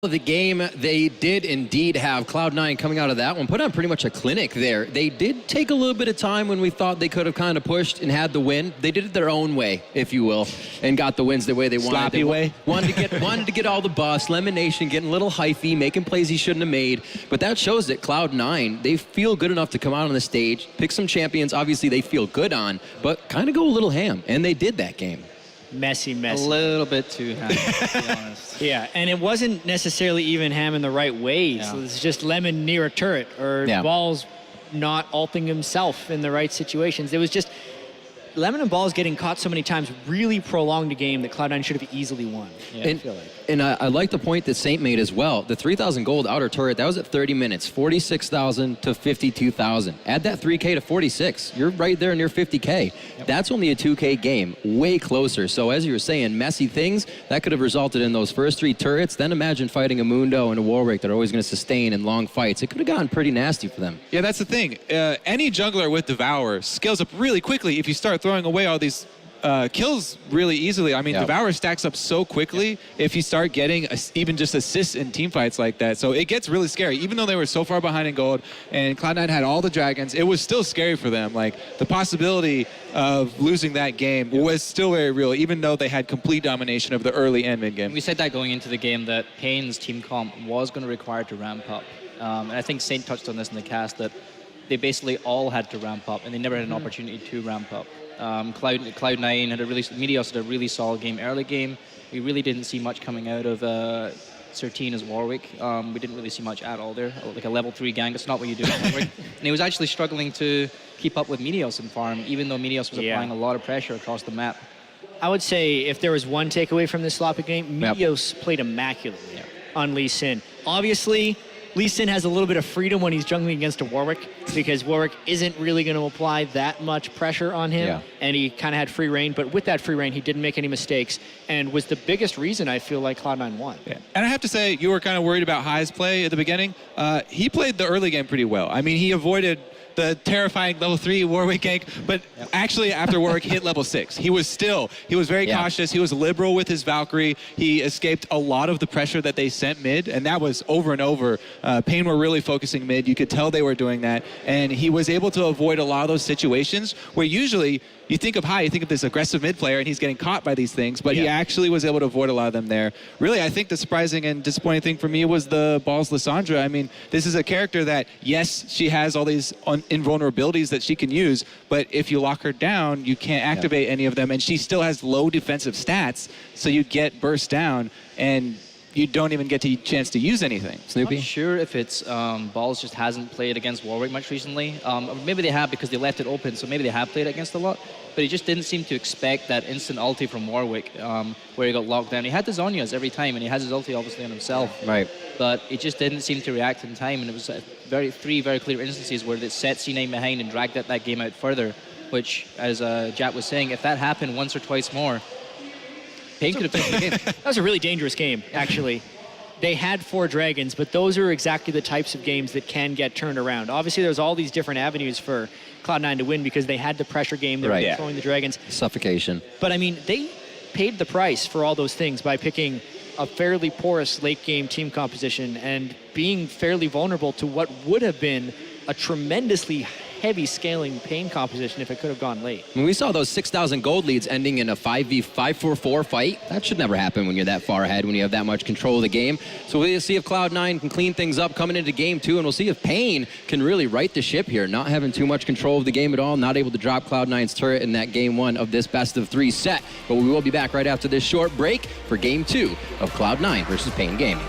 The game, they did indeed have Cloud9 coming out of that one, put on pretty much a clinic there. They did take a little bit of time when we thought they could have kind of pushed and had the win. They did it their own way, if you will, and got the wins the way they wanted. Sloppy way. Wanted to get all the buffs. Lemon Nation getting a little hyphy, making plays he shouldn't have made. But that shows that Cloud9, they feel good enough to come out on the stage, pick some champions, obviously they feel good on, but kind of go a little ham, and they did that game. Messy. A little bit too ham, to be honest. Yeah, and it wasn't necessarily even ham in the right ways. Yeah. It's just Lemon near a turret or Balls not ulting himself in the right situations. It was just Lemon and Balls getting caught so many times really prolonged a game that Cloud9 should have easily won. Yeah, I feel like. And I like the point that Saint made as well. The 3,000 gold outer turret, that was at 30 minutes, 46,000 to 52,000. Add that 3K to 46. You're right there near 50K. Yep. That's only a 2K game, way closer. So as you were saying, messy things, that could have resulted in those first 3 turrets. Then imagine fighting a Mundo and a Warwick that are always going to sustain in long fights. It could have gotten pretty nasty for them. Yeah, that's the thing. Any jungler with Devour scales up really quickly if you start throwing away all these kills really easily. I mean, Devour stacks up so quickly if you start getting even just assists in team fights like that. So it gets really scary. Even though they were so far behind in gold and Cloud9 had all the dragons, it was still scary for them. Like, the possibility of losing that game was still very real, even though they had complete domination of the early and mid game. We said that going into the game that paiN's team comp was going to require to ramp up. And I think Saint touched on this in the cast, that they basically all had to ramp up and they never had an opportunity to ramp up. Cloud9 had Meteos had a really solid game early game. We really didn't see much coming out of Sertina's Warwick. We didn't really see much at all there. Like a level 3 gang, that's not what you do in Warwick. And he was actually struggling to keep up with Meteos in farm, even though Meteos was applying a lot of pressure across the map. I would say if there was one takeaway from this sloppy game, Meteos played immaculately on Lee Sin. Obviously, Lee Sin has a little bit of freedom when he's jungling against a Warwick, because Warwick isn't really going to apply that much pressure on him, and he kind of had free reign. But with that free reign, he didn't make any mistakes, and was the biggest reason I feel like Cloud9 won. Yeah. And I have to say, you were kind of worried about High's play at the beginning. He played the early game pretty well. I mean, he avoided the terrifying level 3 Warwick gank, but actually after Warwick hit level 6, he was very cautious. He was liberal with his Valkyrie. He escaped a lot of the pressure that they sent mid, and that was over and over. paiN were really focusing mid. You could tell they were doing that, and he was able to avoid a lot of those situations where usually you think of High, you think of this aggressive mid player, and he's getting caught by these things, but he actually was able to avoid a lot of them there. Really, I think the surprising and disappointing thing for me was the Balls Lissandra. I mean, this is a character that, yes, she has all these invulnerabilities that she can use, but if you lock her down, you can't activate any of them, and she still has low defensive stats, so you get burst down, and you don't even get a chance to use anything. Snoopy? I'm not sure if it's Balls just hasn't played against Warwick much recently. Maybe they have because they left it open, so maybe they have played against a lot. But he just didn't seem to expect that instant ulti from Warwick where he got locked down. He had the Zhonya's every time, and he has his ulti obviously on himself. Right. But it just didn't seem to react in time, and it was three very clear instances where it set C9 behind and dragged that game out further, which, as Jack was saying, if that happened once or twice more, paiN could have finished the game. That was a really dangerous game, actually. They had 4 dragons, but those are exactly the types of games that can get turned around. Obviously, there's all these different avenues for Cloud9 to win because they had the pressure game, they were controlling the dragons. Suffocation. But, I mean, they paid the price for all those things by picking a fairly porous late-game team composition and being fairly vulnerable to what would have been a tremendously heavy scaling paiN composition if it could have gone late. When we saw those 6,000 gold leads ending in a 5v5-4-4 fight, that should never happen when you're that far ahead, when you have that much control of the game. So we'll see if Cloud9 can clean things up coming into game 2, and we'll see if paiN can really right the ship here, not having too much control of the game at all, not able to drop Cloud9's turret in that game 1 of this best-of-3 set. But we will be back right after this short break for game 2 of Cloud9 versus paiN Gaming.